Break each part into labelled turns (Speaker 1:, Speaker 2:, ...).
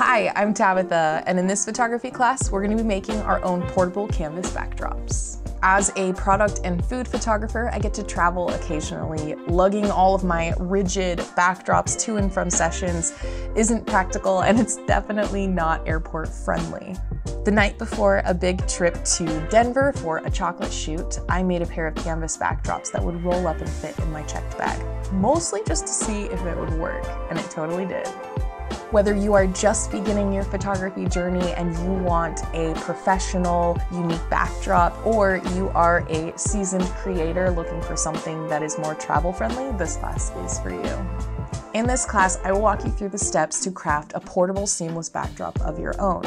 Speaker 1: Hi, I'm Tabitha, and in this photography class, we're going to be making our own portable canvas backdrops. As a product and food photographer, I get to travel occasionally. Lugging all of my rigid backdrops to and from sessions isn't practical, and it's definitely not airport friendly. The night before a big trip to Denver for a chocolate shoot, I made a pair of canvas backdrops that would roll up and fit in my checked bag, mostly just to see if it would work, and it totally did. Whether you are just beginning your photography journey and you want a professional, unique backdrop, or you are a seasoned creator looking for something that is more travel friendly, this class is for you. In this class, I will walk you through the steps to craft a portable seamless backdrop of your own.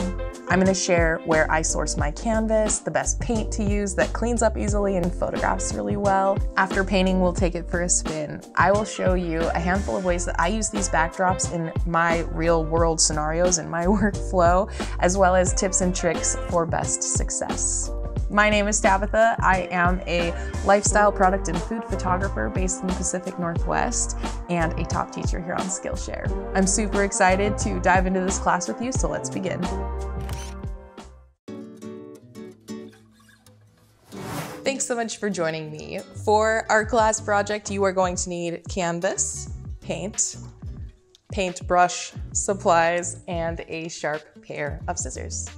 Speaker 1: I'm going to share where I source my canvas, the best paint to use that cleans up easily and photographs really well. After painting, we'll take it for a spin. I will show you a handful of ways that I use these backdrops in my real world scenarios in my workflow, as well as tips and tricks for best success. My name is Tabitha. I am a lifestyle product and food photographer based in the Pacific Northwest and a top teacher here on Skillshare. I'm super excited to dive into this class with you, so let's begin. Thanks so much for joining me. For our class project, you are going to need canvas, paint, paintbrush, supplies, and a sharp pair of scissors.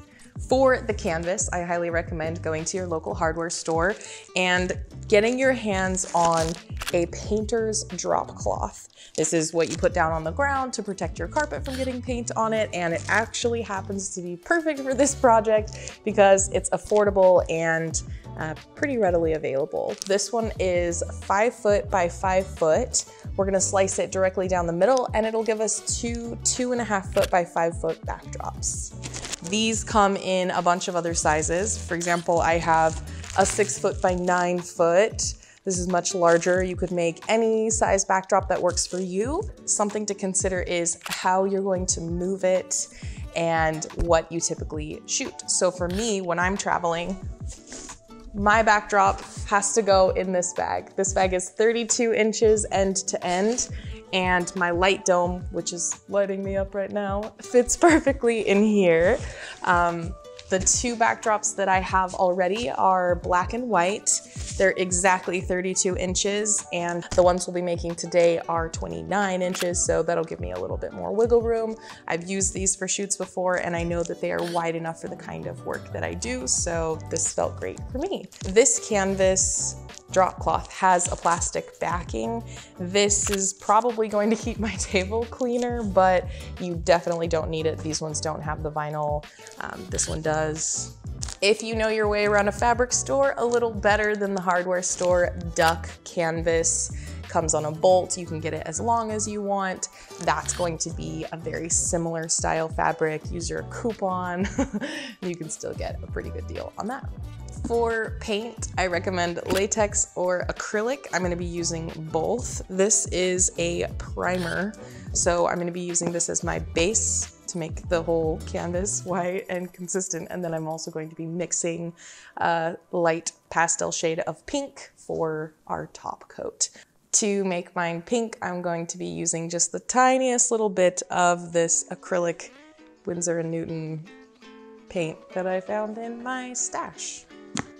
Speaker 1: For the canvas, I highly recommend going to your local hardware store and getting your hands on a painter's drop cloth. This is what you put down on the ground to protect your carpet from getting paint on it, and it actually happens to be perfect for this project because it's affordable and pretty readily available. This one is 5 foot by 5 foot. We're gonna slice it directly down the middle and it'll give us two 2.5 foot by 5 foot backdrops. These come in a bunch of other sizes. For example, I have a 6 foot by 9 foot. This is much larger. You could make any size backdrop that works for you. Something to consider is how you're going to move it and what you typically shoot. So for me, when I'm traveling, my backdrop has to go in this bag. This bag is 32 inches end to end, and my light dome, which is lighting me up right now, fits perfectly in here. The two backdrops that I have already are black and white. They're exactly 32 inches, and the ones we'll be making today are 29 inches, so that'll give me a little bit more wiggle room. I've used these for shoots before, and I know that they are wide enough for the kind of work that I do, so this felt great for me. This canvas drop cloth has a plastic backing. This is probably going to keep my table cleaner, but you definitely don't need it. These ones don't have the vinyl. This one does. If you know your way around a fabric store a little better than the hardware store, duck canvas comes on a bolt. You can get it as long as you want. That's going to be a very similar style fabric. Use your coupon. You can still get a pretty good deal on that. For paint, I recommend latex or acrylic. I'm gonna be using both. This is a primer, so I'm gonna be using this as my base to make the whole canvas white and consistent, and then I'm also going to be mixing a light pastel shade of pink for our top coat. To make mine pink, I'm going to be using just the tiniest little bit of this acrylic Winsor & Newton paint that I found in my stash.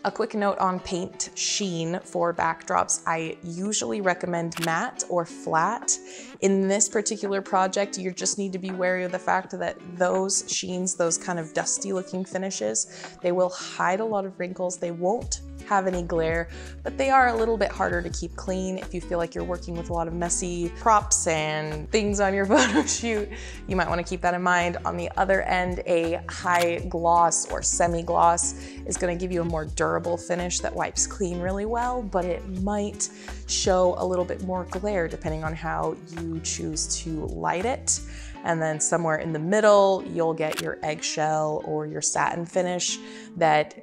Speaker 1: A quick note on paint sheen for backdrops. I usually recommend matte or flat. In this particular project, you just need to be wary of the fact that those sheens, those kind of dusty looking finishes, they will hide a lot of wrinkles. They won't have any glare, but they are a little bit harder to keep clean. If you feel like you're working with a lot of messy props and things on your photo shoot, you might want to keep that in mind. On the other end, a high gloss or semi-gloss is going to give you a more durable finish that wipes clean really well, but it might show a little bit more glare depending on how you choose to light it. And then somewhere in the middle, you'll get your eggshell or your satin finish that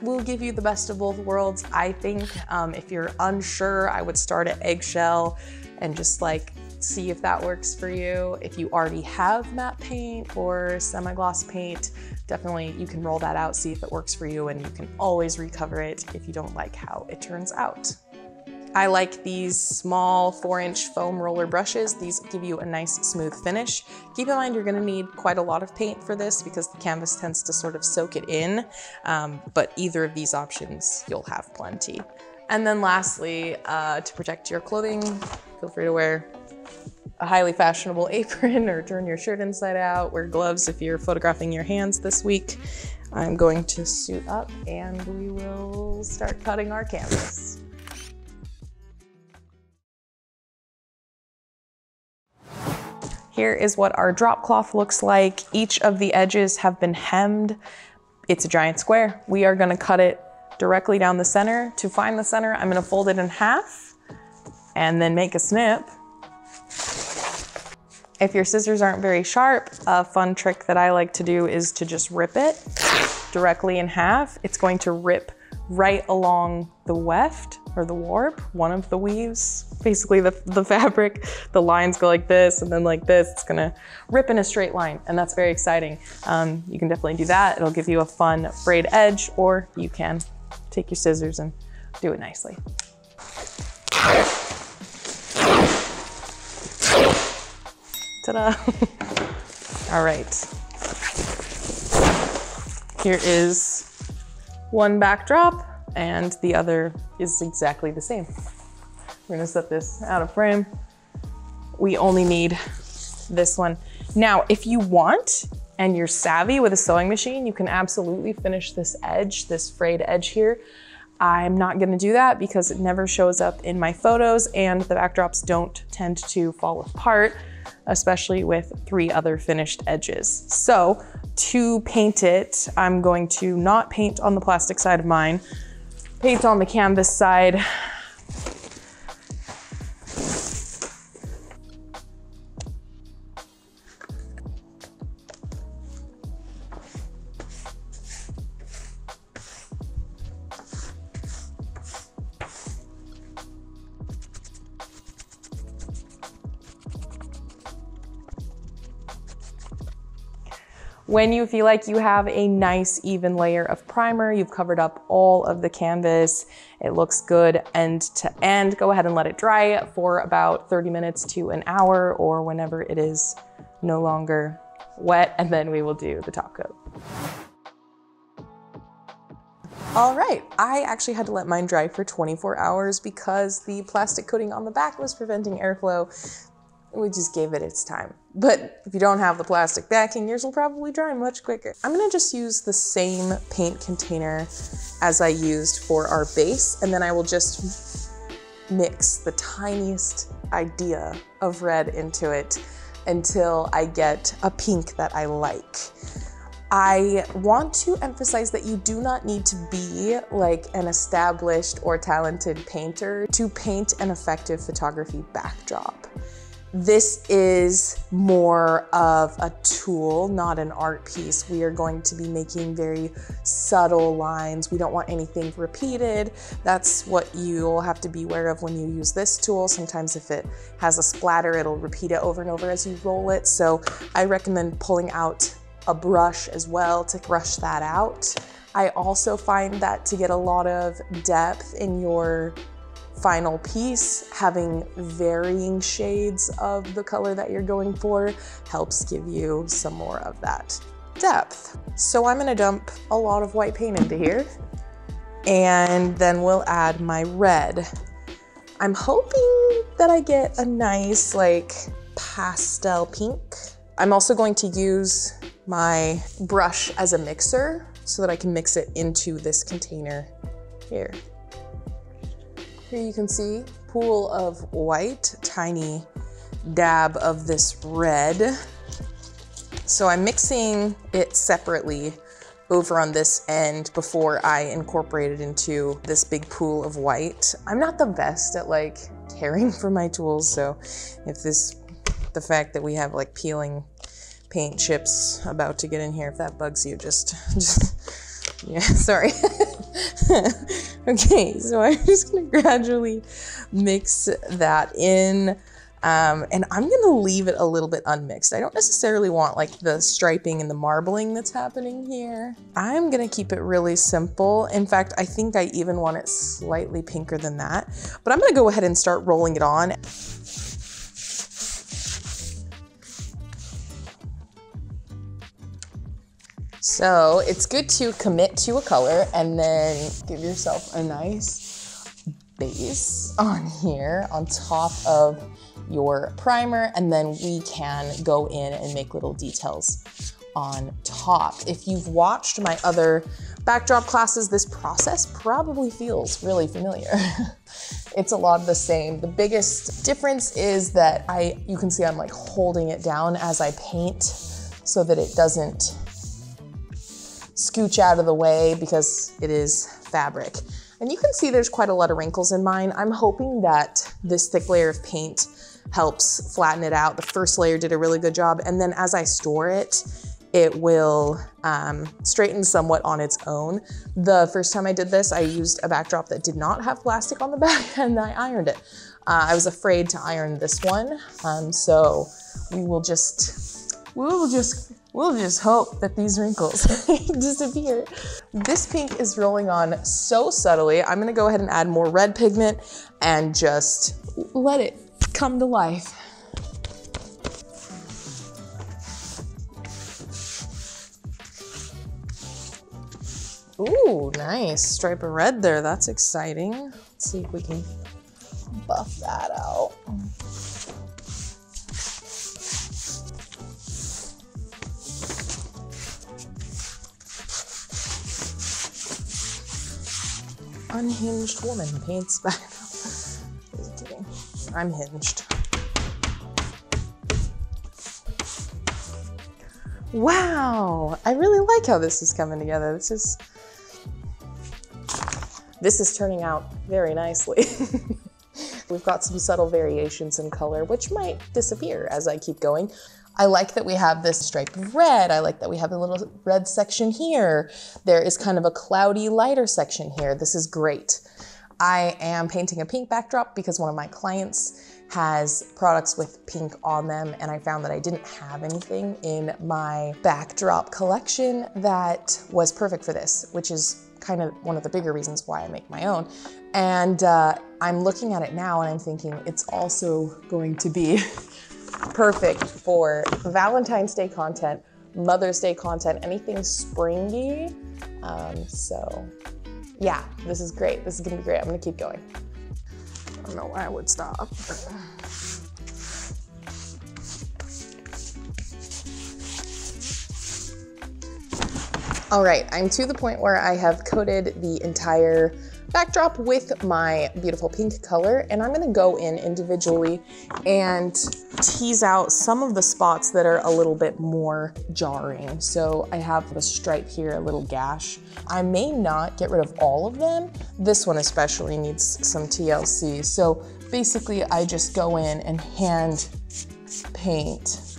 Speaker 1: will give you the best of both worlds, I think. If you're unsure, I would start at eggshell and just like see if that works for you. If you already have matte paint or semi-gloss paint, definitely you can roll that out, see if it works for you, and you can always recover it if you don't like how it turns out. I like these small 4-inch foam roller brushes. These give you a nice smooth finish. Keep in mind you're gonna need quite a lot of paint for this because the canvas tends to sort of soak it in, but either of these options, you'll have plenty. And then lastly, to protect your clothing, feel free to wear a highly fashionable apron or turn your shirt inside out, wear gloves if you're photographing your hands this week. I'm going to suit up and we will start cutting our canvas. Here is what our drop cloth looks like. Each of the edges have been hemmed. It's a giant square. We are gonna cut it directly down the center. To find the center, I'm gonna fold it in half and then make a snip. If your scissors aren't very sharp, a fun trick that I like to do is to just rip it directly in half. It's going to rip right along the weft or the warp, one of the weaves, basically the fabric. The lines go like this and then like this. It's gonna rip in a straight line, and that's very exciting. You can definitely do that. It'll give you a fun frayed edge, or you can take your scissors and do it nicely. Ta-da! All right. Here is one backdrop and the other is exactly the same. We're gonna set this out of frame. We only need this one. Now, if you want and you're savvy with a sewing machine, you can absolutely finish this edge, this frayed edge here. I'm not gonna do that because it never shows up in my photos and the backdrops don't tend to fall apart, especially with 3 other finished edges. So to paint it, I'm going to not paint on the plastic side of mine, paint on the canvas side. When you feel like you have a nice even layer of primer, you've covered up all of the canvas, it looks good end to end, go ahead and let it dry for about 30 minutes to an hour or whenever it is no longer wet, and then we will do the top coat. All right, I actually had to let mine dry for 24 hours because the plastic coating on the back was preventing airflow. We just gave it its time. But if you don't have the plastic backing, yours will probably dry much quicker. I'm gonna just use the same paint container as I used for our base, and then I will just mix the tiniest idea of red into it until I get a pink that I like. I want to emphasize that you do not need to be like an established or talented painter to paint an effective photography backdrop. This is more of a tool, not an art piece. We are going to be making very subtle lines. We don't want anything repeated. That's what you'll have to be aware of when you use this tool. Sometimes if it has a splatter, it'll repeat it over and over as you roll it. So I recommend pulling out a brush as well to brush that out. I also find that to get a lot of depth in your final piece, having varying shades of the color that you're going for helps give you some more of that depth. So I'm gonna dump a lot of white paint into here, and then we'll add my red. I'm hoping that I get a nice like pastel pink. I'm also going to use my brush as a mixer so that I can mix it into this container here. Here you can see pool of white, tiny dab of this red. So I'm mixing it separately over on this end before I incorporate it into this big pool of white. I'm not the best at like caring for my tools, so if the fact that we have like peeling paint chips about to get in here, if that bugs you, just yeah, sorry. Okay, so I'm just gonna gradually mix that in. And I'm gonna leave it a little bit unmixed. I don't necessarily want like the striping and the marbling that's happening here. I'm gonna keep it really simple. In fact, I think I even want it slightly pinker than that, but I'm gonna go ahead and start rolling it on. So it's good to commit to a color and then give yourself a nice base on here on top of your primer, and then we can go in and make little details on top. If you've watched my other backdrop classes, this process probably feels really familiar. It's a lot of the same. The biggest difference is that you can see I'm like holding it down as I paint so that it doesn't scooch out of the way because it is fabric. And you can see there's quite a lot of wrinkles in mine. I'm hoping that this thick layer of paint helps flatten it out. The first layer did a really good job. And then as I store it, it will straighten somewhat on its own. The first time I did this, I used a backdrop that did not have plastic on the back and I ironed it. I was afraid to iron this one. So we'll just hope that these wrinkles disappear. This pink is rolling on so subtly. I'm gonna go ahead and add more red pigment and just let it come to life. Ooh, nice stripe of red there. That's exciting. Let's see if we can buff that out. Unhinged woman paints back. Just kidding. I'm hinged. Wow, I really like how this is coming together. This is turning out very nicely. We've got some subtle variations in color, which might disappear as I keep going. I like that we have this stripe of red. I like that we have a little red section here. There is kind of a cloudy, lighter section here. This is great. I am painting a pink backdrop because one of my clients has products with pink on them, and I found that I didn't have anything in my backdrop collection that was perfect for this, which is kind of one of the bigger reasons why I make my own. And I'm looking at it now and I'm thinking it's also going to be perfect for Valentine's Day content, Mother's Day content, anything springy. So yeah, this is great. This is gonna be great. I'm gonna keep going. I don't know why I would stop. All right, I'm to the point where I have coated the entire backdrop with my beautiful pink color, and I'm gonna go in individually and tease out some of the spots that are a little bit more jarring. So I have the stripe here, a little gash. I may not get rid of all of them. This one especially needs some TLC. So basically I just go in and hand paint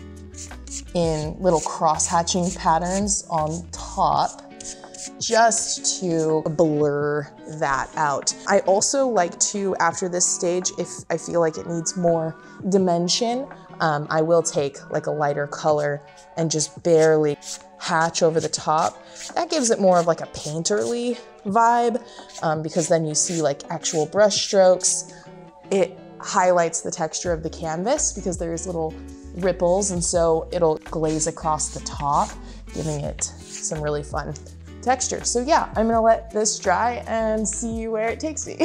Speaker 1: in little cross-hatching patterns on top, just to blur that out. I also like to, after this stage, if I feel like it needs more dimension, I will take like a lighter color and just barely hatch over the top. That gives it more of like a painterly vibe, because then you see like actual brush strokes. It highlights the texture of the canvas because there's little ripples, and so it'll glaze across the top, giving it some really fun texture. So yeah, I'm gonna let this dry and see where it takes me.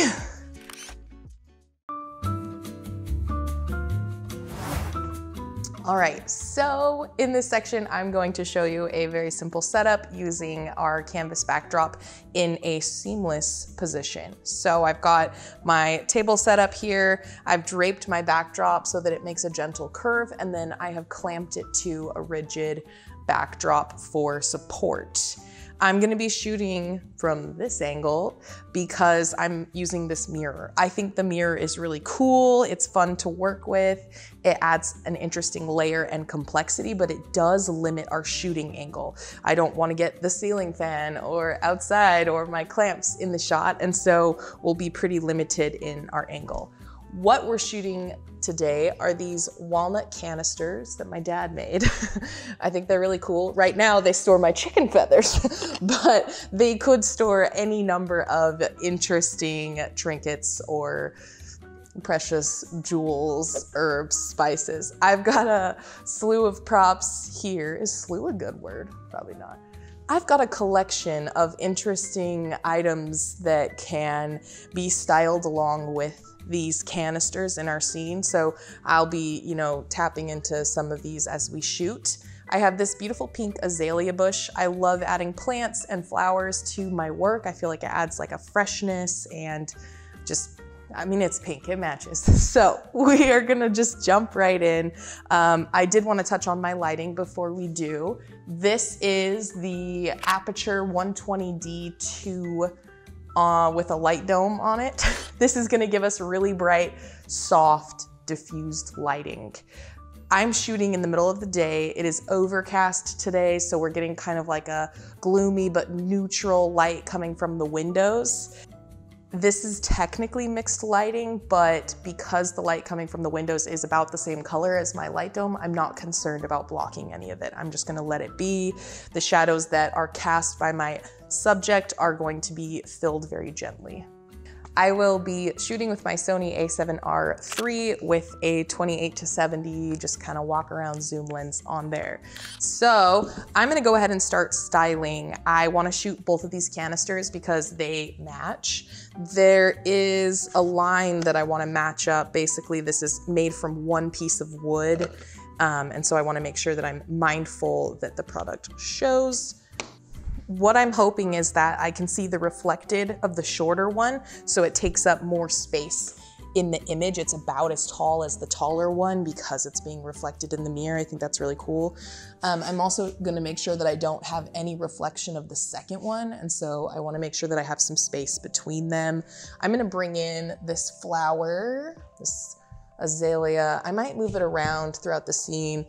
Speaker 1: All right, so in this section, I'm going to show you a very simple setup using our canvas backdrop in a seamless position. So I've got my table set up here. I've draped my backdrop so that it makes a gentle curve, and then I have clamped it to a rigid backdrop for support. I'm gonna be shooting from this angle because I'm using this mirror. I think the mirror is really cool. It's fun to work with. It adds an interesting layer and complexity, but it does limit our shooting angle. I don't wanna get the ceiling fan or outside or my clamps in the shot, and so we'll be pretty limited in our angle. What we're shooting today are these walnut canisters that my dad made. I think they're really cool. Right now they store my chicken feathers, but they could store any number of interesting trinkets or precious jewels, herbs, spices. I've got a slew of props here. Is slew a good word? Probably not. I've got a collection of interesting items that can be styled along with these canisters in our scene. So I'll be, tapping into some of these as we shoot. I have this beautiful pink azalea bush. I love adding plants and flowers to my work. I feel like it adds like a freshness and it's pink, it matches. So we are gonna just jump right in. I did wanna touch on my lighting before we do. This is the Aperture 120D2 with a light dome on it. This is gonna give us really bright, soft, diffused lighting. I'm shooting in the middle of the day. It is overcast today, so we're getting kind of like a gloomy but neutral light coming from the windows. This is technically mixed lighting, but because the light coming from the windows is about the same color as my light dome, I'm not concerned about blocking any of it. I'm just gonna let it be. The shadows that are cast by my subject are going to be filled very gently. I will be shooting with my Sony a7R III with a 28-70, just kind of walk around zoom lens on there. So I'm gonna go ahead and start styling. I wanna shoot both of these canisters because they match. There is a line that I wanna match up. Basically, this is made from one piece of wood. And so I wanna make sure that I'm mindful that the product shows. What I'm hoping is that I can see the reflected of the shorter one, so it takes up more space in the image. It's about as tall as the taller one because it's being reflected in the mirror. I think that's really cool. I'm also gonna make sure that I don't have any reflection of the second one, and so I wanna make sure that I have some space between them. I'm gonna bring in this flower, this azalea. I might move it around throughout the scene.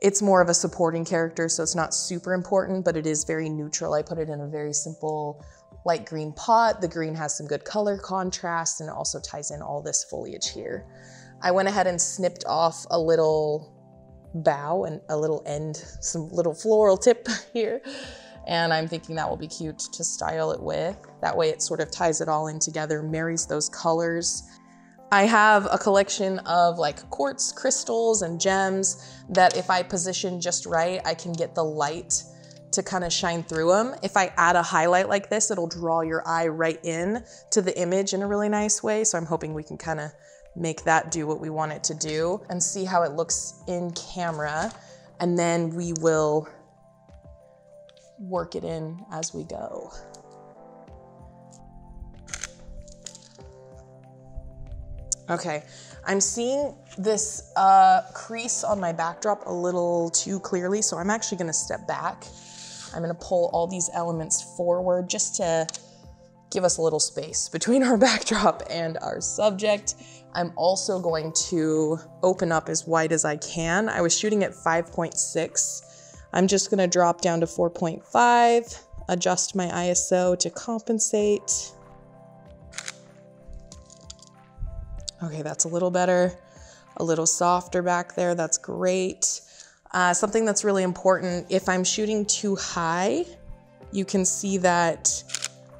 Speaker 1: It's more of a supporting character, so it's not super important, but it is very neutral. I put it in a very simple light green pot. The green has some good color contrast and it also ties in all this foliage here. I went ahead and snipped off a little bough and a little end, some little floral tip here. And I'm thinking that will be cute to style it with. That way it sort of ties it all in together, marries those colors. I have a collection of like quartz crystals and gems that if I position just right, I can get the light to kind of shine through them. If I add a highlight like this, it'll draw your eye right in to the image in a really nice way. So I'm hoping we can kind of make that do what we want it to do and see how it looks in camera. And then we will work it in as we go. Okay, I'm seeing this crease on my backdrop a little too clearly, so I'm actually gonna step back. I'm gonna pull all these elements forward just to give us a little space between our backdrop and our subject. I'm also going to open up as wide as I can. I was shooting at 5.6. I'm just gonna drop down to 4.5, adjust my ISO to compensate. Okay, that's a little better, a little softer back there, that's great. Something that's really important, if I'm shooting too high, you can see that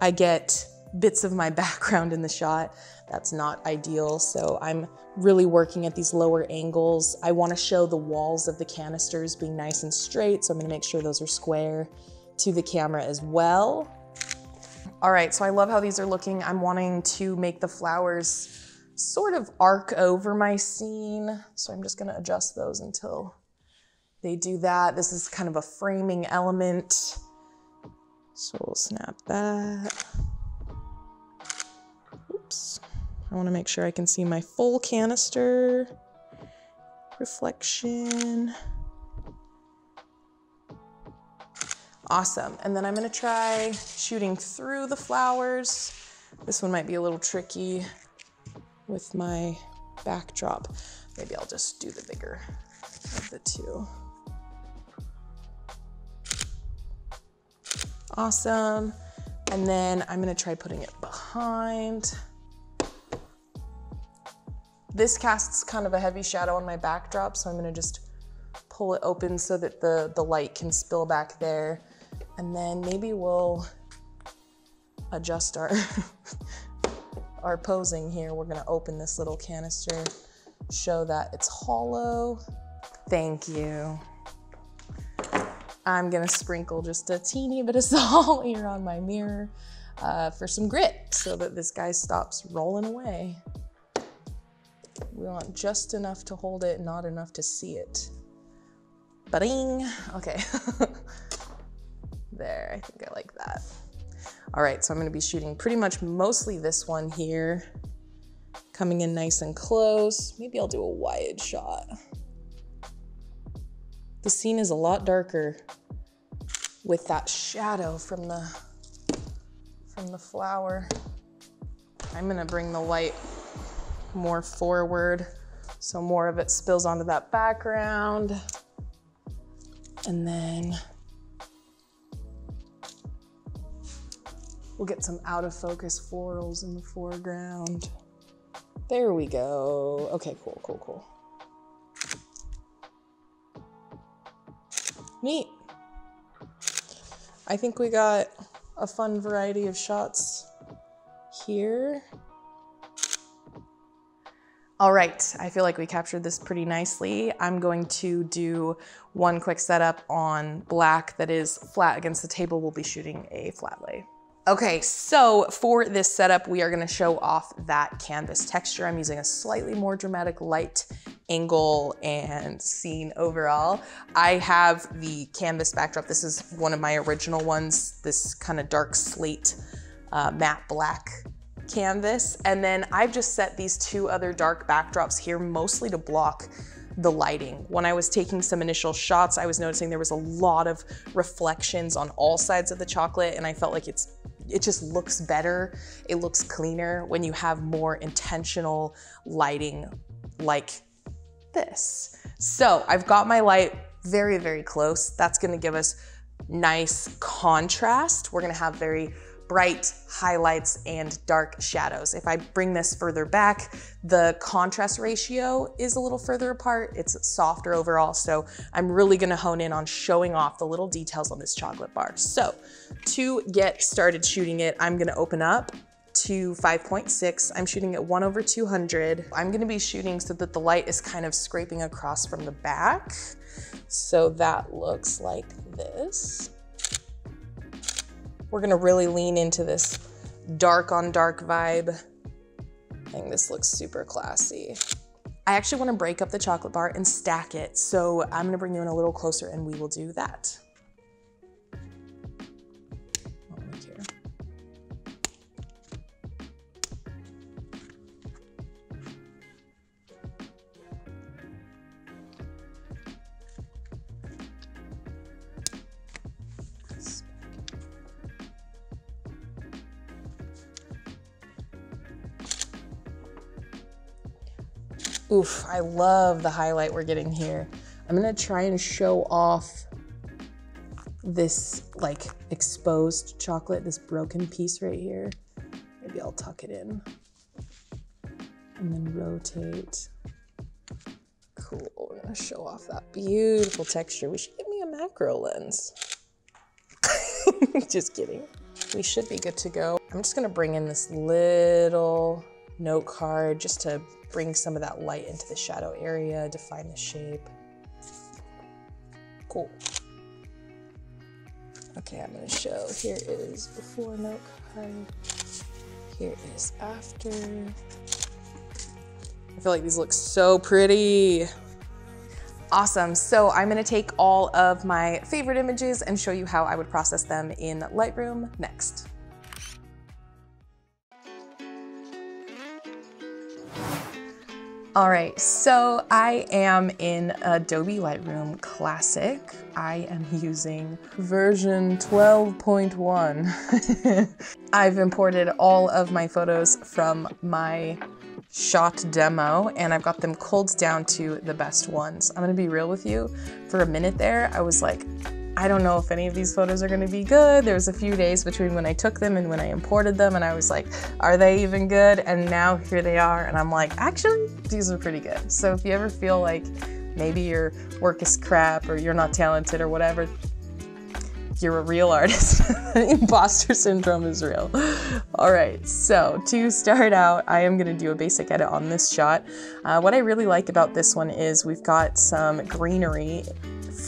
Speaker 1: I get bits of my background in the shot. That's not ideal, so I'm really working at these lower angles. I wanna show the walls of the canisters being nice and straight, so I'm gonna make sure those are square to the camera as well. All right, so I love how these are looking. I'm wanting to make the flowers sort of arc over my scene. So I'm just gonna adjust those until they do that. This is kind of a framing element. So we'll snap that. Oops. I wanna make sure I can see my full canister. Reflection. Awesome, and then I'm gonna try shooting through the flowers. This one might be a little tricky with my backdrop. Maybe I'll just do the bigger of the two. Awesome. And then I'm gonna try putting it behind This casts kind of a heavy shadow on my backdrop, so I'm gonna just pull it open so that the light can spill back there. And then maybe we'll adjust our, our posing here. We're gonna open this little canister, show that it's hollow. Thank you. I'm gonna sprinkle just a teeny bit of salt here on my mirror for some grit so that this guy stops rolling away. We want just enough to hold it, not enough to see it. Ba-ding, okay. There, I think I like that. All right, so I'm gonna be shooting pretty much mostly this one here, coming in nice and close. Maybe I'll do a wide shot. The scene is a lot darker with that shadow from the flower. I'm gonna bring the light more forward so more of it spills onto that background. And then we'll get some out of focus florals in the foreground. There we go. Okay, cool, cool, cool. Neat. I think we got a fun variety of shots here. All right, I feel like we captured this pretty nicely. I'm going to do one quick setup on black that is flat against the table. We'll be shooting a flat lay. Okay, so for this setup, we are gonna show off that canvas texture. I'm using a slightly more dramatic light angle and scene overall. I have the canvas backdrop. This is one of my original ones, this kind of dark slate matte black canvas. And then I've just set these two other dark backdrops here mostly to block the lighting. When I was taking some initial shots, I was noticing there was a lot of reflections on all sides of the chocolate, and I felt like it just looks better. It looks cleaner when you have more intentional lighting like this. So I've got my light very, very close. That's gonna give us nice contrast. We're gonna have very bright highlights and dark shadows. If I bring this further back, the contrast ratio is a little further apart. It's softer overall, so I'm really gonna hone in on showing off the little details on this chocolate bar. So to get started shooting it, I'm gonna open up to 5.6. I'm shooting at 1/200. I'm gonna be shooting so that the light is kind of scraping across from the back. So that looks like this. We're gonna really lean into this dark on dark vibe. I think this looks super classy. I actually wanna break up the chocolate bar and stack it. So I'm gonna bring you in a little closer and we will do that. Oof, I love the highlight we're getting here. I'm gonna try and show off this like exposed chocolate, this broken piece right here. Maybe I'll tuck it in and then rotate. Cool, we're gonna show off that beautiful texture. We should get me a macro lens. Just kidding. We should be good to go. I'm just gonna bring in this little note card just to bring some of that light into the shadow area, define the shape. Cool. Okay, I'm gonna show, here is before note card, here is after. I feel like these look so pretty. Awesome, so I'm gonna take all of my favorite images and show you how I would process them in Lightroom next. All right, so I am in Adobe Lightroom Classic. I am using version 12.1. I've imported all of my photos from my shot demo and I've got them culled down to the best ones. I'm gonna be real with you, for a minute there, I was like, I don't know if any of these photos are gonna be good. There was a few days between when I took them and when I imported them, and I was like, are they even good? And now here they are, and I'm like, actually, these are pretty good. So if you ever feel like maybe your work is crap or you're not talented or whatever, you're a real artist. Imposter syndrome is real. All right, so to start out, I am gonna do a basic edit on this shot. What I really like about this one is we've got some greenery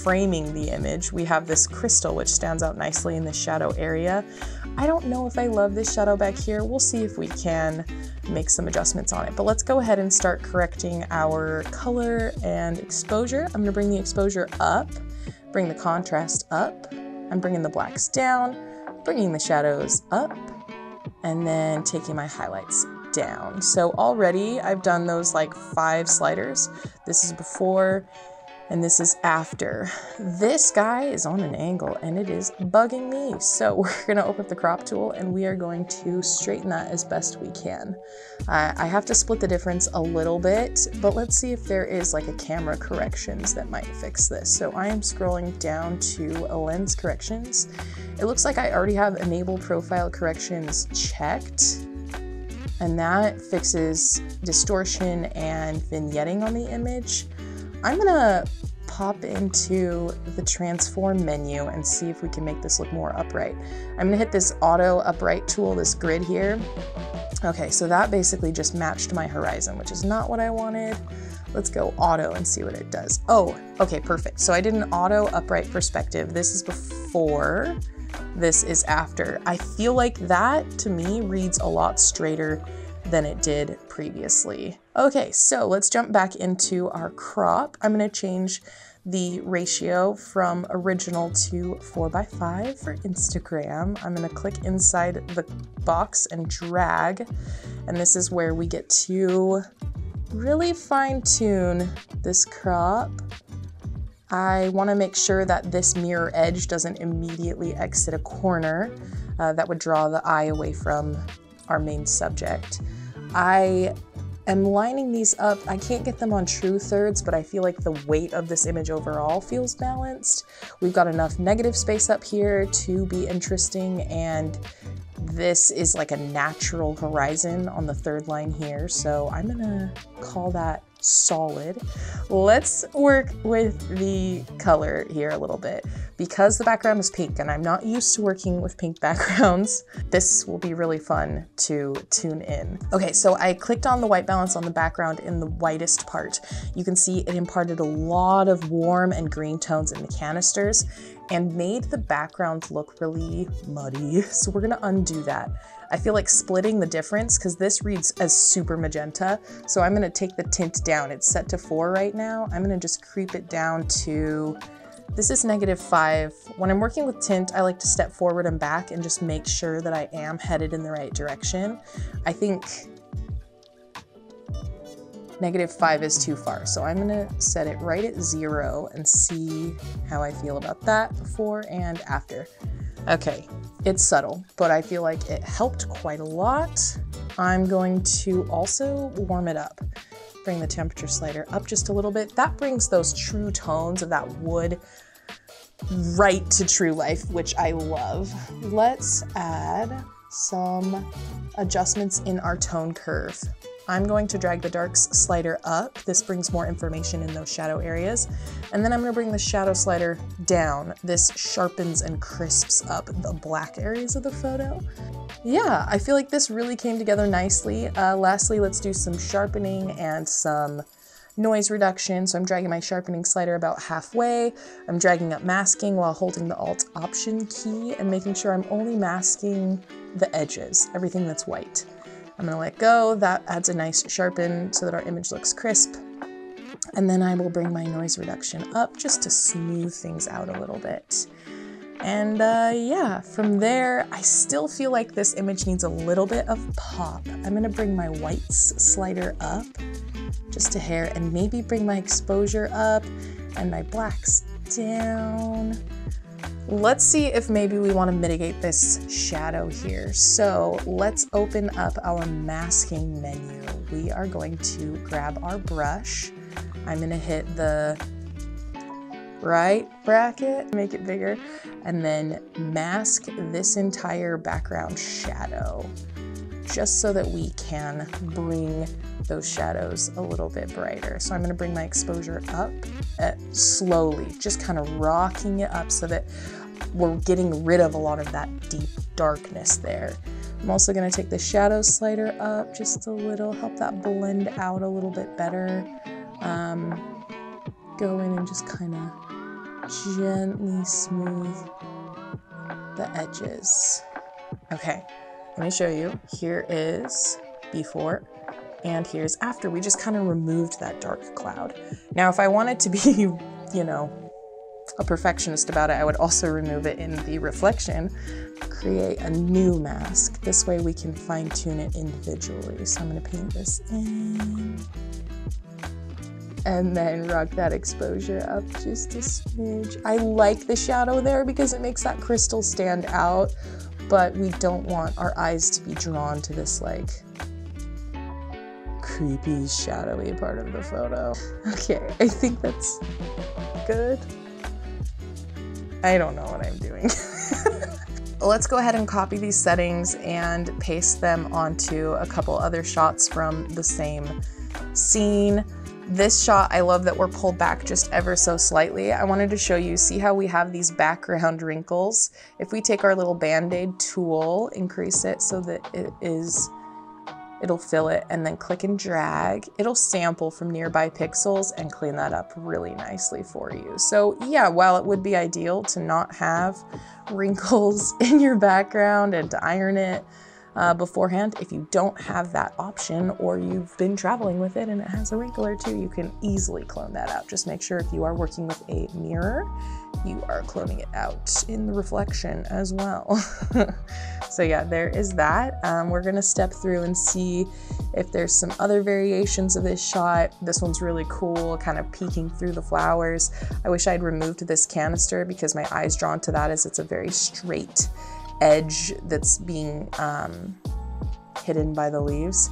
Speaker 1: framing the image. We have this crystal which stands out nicely in the shadow area. I don't know if I love this shadow back here. We'll see if we can make some adjustments on it, but let's go ahead and start correcting our color and exposure. I'm gonna bring the exposure up, bring the contrast up. I'm bringing the blacks down, bringing the shadows up, and then taking my highlights down. So already I've done those like 5 sliders. This is before and this is after. This guy is on an angle and it is bugging me. So we're gonna open up the crop tool and we are going to straighten that as best we can. I have to split the difference a little bit, but let's see if there is like a camera corrections that might fix this. So I am scrolling down to lens corrections. It looks like I already have enable profile corrections checked, and that fixes distortion and vignetting on the image. I'm gonna pop into the transform menu and see if we can make this look more upright. I'm gonna hit this auto upright tool, this grid here. Okay, so that basically just matched my horizon, which is not what I wanted. Let's go auto and see what it does. Oh, okay, perfect. So I did an auto upright perspective. This is before, this is after. I feel like that to me reads a lot straighter than it did previously. Okay, so let's jump back into our crop. I'm gonna change the ratio from original to 4:5 for Instagram. I'm gonna click inside the box and drag, and this is where we get to really fine tune this crop. I wanna make sure that this mirror edge doesn't immediately exit a corner. That would draw the eye away from our main subject. I am lining these up. I can't get them on true thirds, but I feel like the weight of this image overall feels balanced. We've got enough negative space up here to be interesting, and this is like a natural horizon on the third line here, so I'm gonna call that solid. Let's work with the color here a little bit. Because the background is pink and I'm not used to working with pink backgrounds, this will be really fun to tune in. Okay, so I clicked on the white balance on the background in the whitest part. You can see it imparted a lot of warm and green tones in the canisters and made the background look really muddy. So we're gonna undo that. I feel like splitting the difference, because this reads as super magenta, so I'm gonna take the tint down. It's set to 4 right now. I'm gonna just creep it down to, this is -5. When I'm working with tint, I like to step forward and back and just make sure that I am headed in the right direction. I think -5 is too far, so I'm gonna set it right at 0 and see how I feel about that before and after. Okay, it's subtle, but I feel like it helped quite a lot. I'm going to also warm it up. Bring the temperature slider up just a little bit. That brings those true tones of that wood right to true life, which I love. Let's add some adjustments in our tone curve. I'm going to drag the darks slider up. This brings more information in those shadow areas. And then I'm gonna bring the shadow slider down. This sharpens and crisps up the black areas of the photo. Yeah, I feel like this really came together nicely. Lastly, let's do some sharpening and some noise reduction. So I'm dragging my sharpening slider about halfway. I'm dragging up masking while holding the Alt Option key and making sure I'm only masking the edges, everything that's white. I'm gonna let go. That adds a nice sharpen so that our image looks crisp. And then I will bring my noise reduction up just to smooth things out a little bit. And yeah, from there, I still feel like this image needs a little bit of pop. I'm gonna bring my whites slider up just a hair and maybe bring my exposure up and my blacks down. Let's see if maybe we want to mitigate this shadow here. So let's open up our masking menu. We are going to grab our brush. I'm going to hit the right bracket, make it bigger, and then mask this entire background shadow, just so that we can bring those shadows a little bit brighter. So I'm gonna bring my exposure up slowly, just kind of rocking it up so that we're getting rid of a lot of that deep darkness there. I'm also gonna take the shadow slider up just a little, help that blend out a little bit better. Go in and just kind of gently smooth the edges. Okay, let me show you. Here is before and here's after. We just kind of removed that dark cloud. Now, if I wanted to be, you know, a perfectionist about it, I would also remove it in the reflection, create a new mask. This way we can fine tune it individually. So I'm gonna paint this in and then rock that exposure up just a smidge. I like the shadow there because it makes that crystal stand out, but we don't want our eyes to be drawn to this like creepy shadowy part of the photo. Okay, I think that's good. I don't know what I'm doing. Let's go ahead and copy these settings and paste them onto a couple other shots from the same scene. This shot, I love that we're pulled back just ever so slightly. I wanted to show you, see how we have these background wrinkles? If we take our little Band-Aid tool, increase it so that it'll fill it, and then click and drag. It'll sample from nearby pixels and clean that up really nicely for you. So yeah, while it would be ideal to not have wrinkles in your background and to iron it beforehand, if you don't have that option or you've been traveling with it and it has a wrinkle or two, you can easily clone that out. Just make sure if you are working with a mirror, you are cloning it out in the reflection as well. So yeah, there is that. We're gonna step through and see if there's some other variations of this shot. This one's really cool, kind of peeking through the flowers. I wish I'd removed this canister because my eye's drawn to that as it's a very straight edge that's being hidden by the leaves.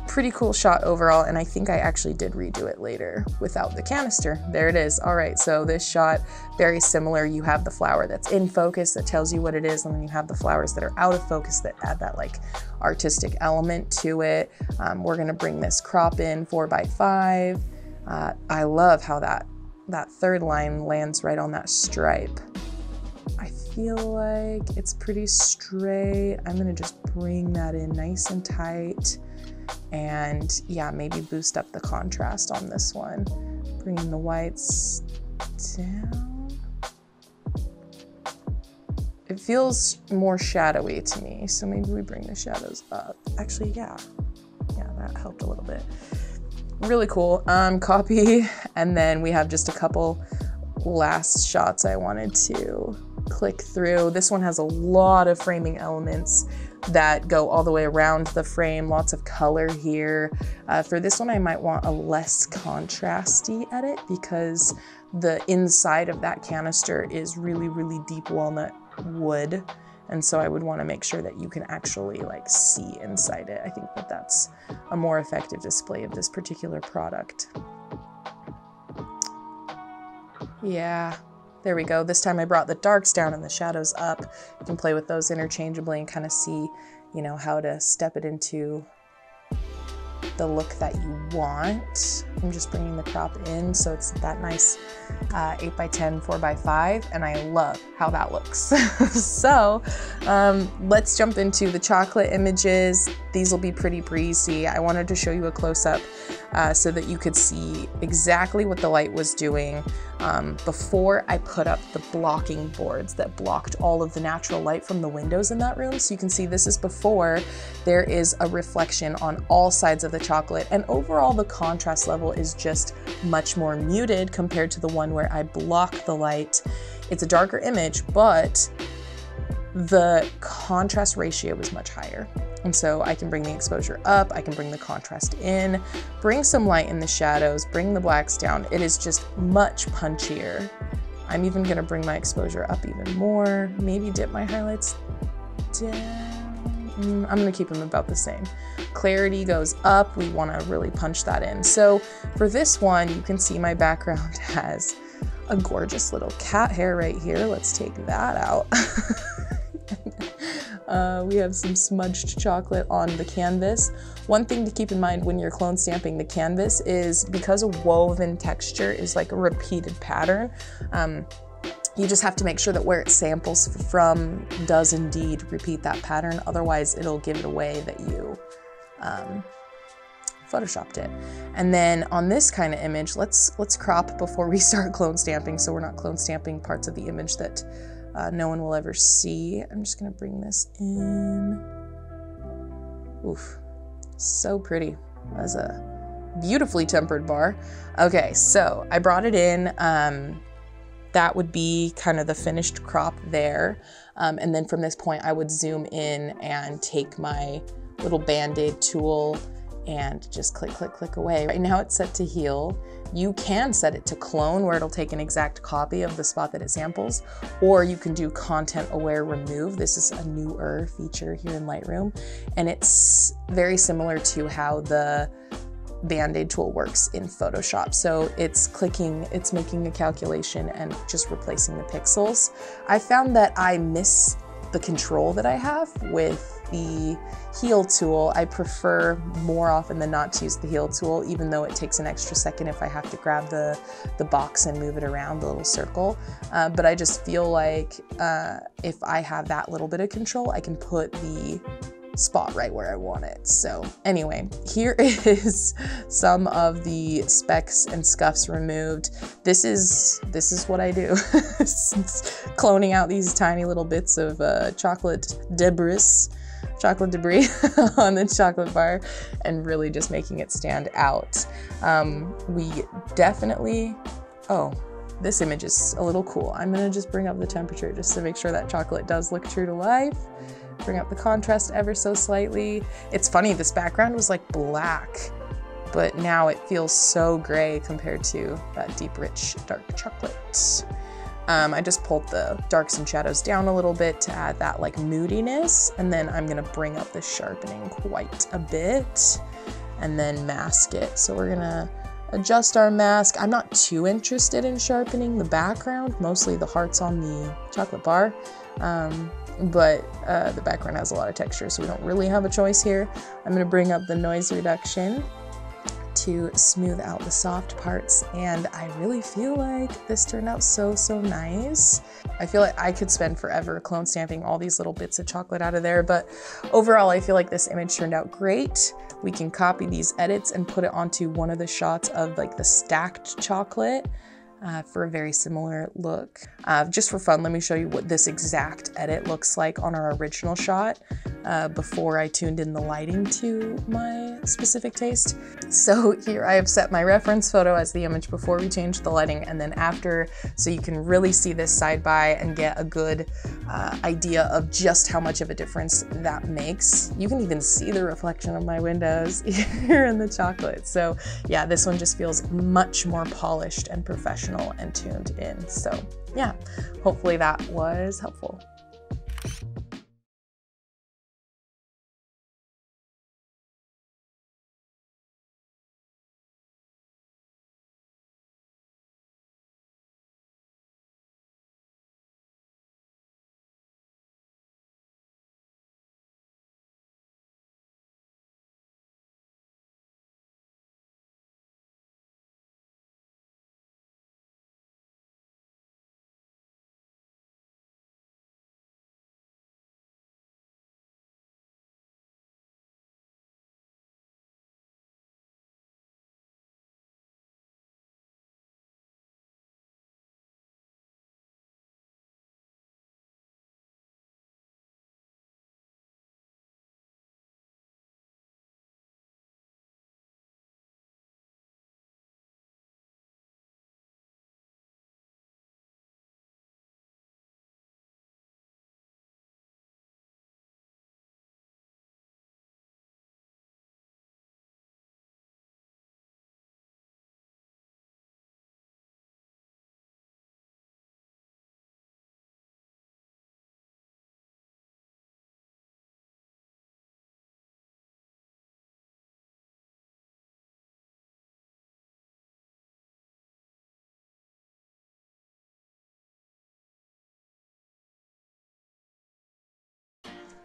Speaker 1: Pretty cool shot overall, and I think I actually did redo it later without the canister. There it is. All right, so this shot, very similar. You have the flower that's in focus that tells you what it is, and then you have the flowers that are out of focus that add that like artistic element to it. We're gonna bring this crop in 4x5. I love how that third line lands right on that stripe. I feel like it's pretty straight. I'm gonna just bring that in nice and tight. And yeah, maybe boost up the contrast on this one. Bringing the whites down. It feels more shadowy to me, so maybe we bring the shadows up. Actually, yeah, that helped a little bit. Really cool. Copy, and then we have just a couple last shots I wanted to click through. This one has a lot of framing elements that go all the way around the frame, lots of color here. For this one, I might want a less contrasty edit because the inside of that canister is really, really deep walnut wood. And so I would want to make sure that you can actually like see inside it. I think that that's a more effective display of this particular product. Yeah. There we go. This time I brought the darks down and the shadows up. You can play with those interchangeably and kind of see, you know, how to step it into the look that you want. I'm just bringing the crop in so it's that nice 8x10, 4x5, and I love how that looks. So let's jump into the chocolate images. These will be pretty breezy. I wanted to show you a close-up so that you could see exactly what the light was doing before I put up the blocking boards that blocked all of the natural light from the windows in that room. So you can see this is before. There is a reflection on all sides of the chocolate, and overall the contrast level is just much more muted compared to the one where I block the light. It's a darker image, but the contrast ratio is much higher. And so I can bring the exposure up, I can bring the contrast in, bring some light in the shadows, bring the blacks down. It is just much punchier. I'm even gonna bring my exposure up even more, maybe dip my highlights down. I'm gonna keep them about the same. Clarity goes up, we wanna really punch that in. So for this one, you can see my background has a gorgeous little cat hair right here. Let's take that out. We have some smudged chocolate on the canvas. One thing to keep in mind when you're clone stamping the canvas is because a woven texture is like a repeated pattern, you just have to make sure that where it samples from does indeed repeat that pattern. Otherwise, it'll give it away that you photoshopped it. And then on this kind of image, let's crop before we start clone stamping, so we're not clone stamping parts of the image that no one will ever see. I'm just gonna bring this in. Oof, so pretty. As a beautifully tempered bar. Okay, so I brought it in. That would be kind of the finished crop there. And then from this point, I would zoom in and take my little Band-Aid tool and just click, click, click away. Right now it's set to heal. You can set it to clone where it'll take an exact copy of the spot that it samples, or you can do content aware remove. This is a newer feature here in Lightroom, and it's very similar to how the Band-Aid tool works in Photoshop. So it's clicking, it's making a calculation and just replacing the pixels. I found that I miss the control that I have with the heal tool. I prefer more often than not to use the heal tool, even though it takes an extra second if I have to grab the box and move it around the little circle. But I just feel like if I have that little bit of control, I can put the spot right where I want it. So anyway, here is some of the specks and scuffs removed. This is what I do. Cloning out these tiny little bits of chocolate debris on the chocolate bar and really just making it stand out. We definitely, oh, this image is a little cool. I'm gonna just bring up the temperature just to make sure that chocolate does look true to life. Bring up the contrast ever so slightly. It's funny, this background was like black, but now it feels so gray compared to that deep, rich, dark chocolate. I just pulled the darks and shadows down a little bit to add that like moodiness, and then I'm gonna bring up the sharpening quite a bit and then mask it. So we're gonna adjust our mask. I'm not too interested in sharpening the background, mostly the hearts on the chocolate bar. But the background has a lot of texture, so we don't really have a choice here. I'm gonna bring up the noise reduction to smooth out the soft parts, and I really feel like this turned out so nice. I feel like I could spend forever clone stamping all these little bits of chocolate out of there, but overall I feel like this image turned out great. We can copy these edits and put it onto one of the shots of like the stacked chocolate for a very similar look. Just for fun, let me show you what this exact edit looks like on our original shot before I tuned in the lighting to my specific taste. So here I have set my reference photo as the image before we changed the lighting, and then after, so you can really see this side by and get a good idea of just how much of a difference that makes. You can even see the reflection of my windows here in the chocolate. So yeah, this one just feels much more polished and professional and tuned in. So yeah, hopefully that was helpful.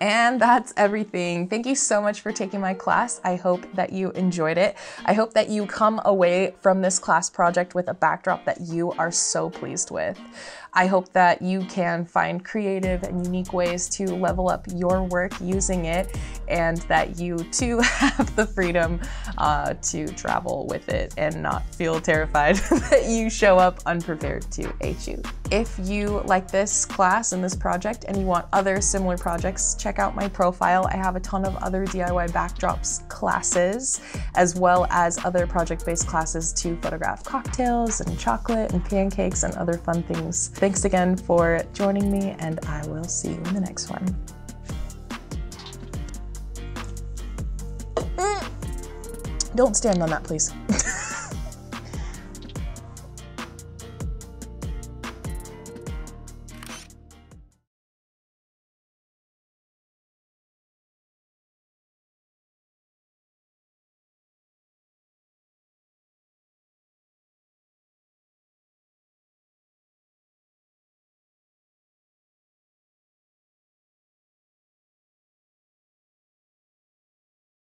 Speaker 1: And that's everything. Thank you so much for taking my class. I hope that you enjoyed it. I hope that you come away from this class project with a backdrop that you are so pleased with. I hope that you can find creative and unique ways to level up your work using it, and that you too have the freedom to travel with it and not feel terrified that you show up unprepared to a shoot. If you like this class and this project and you want other similar projects, check out my profile. I have a ton of other DIY backdrops classes, as well as other project-based classes to photograph cocktails and chocolate and pancakes and other fun things. Thanks again for joining me, and I will see you in the next one. Don't stand on that, please.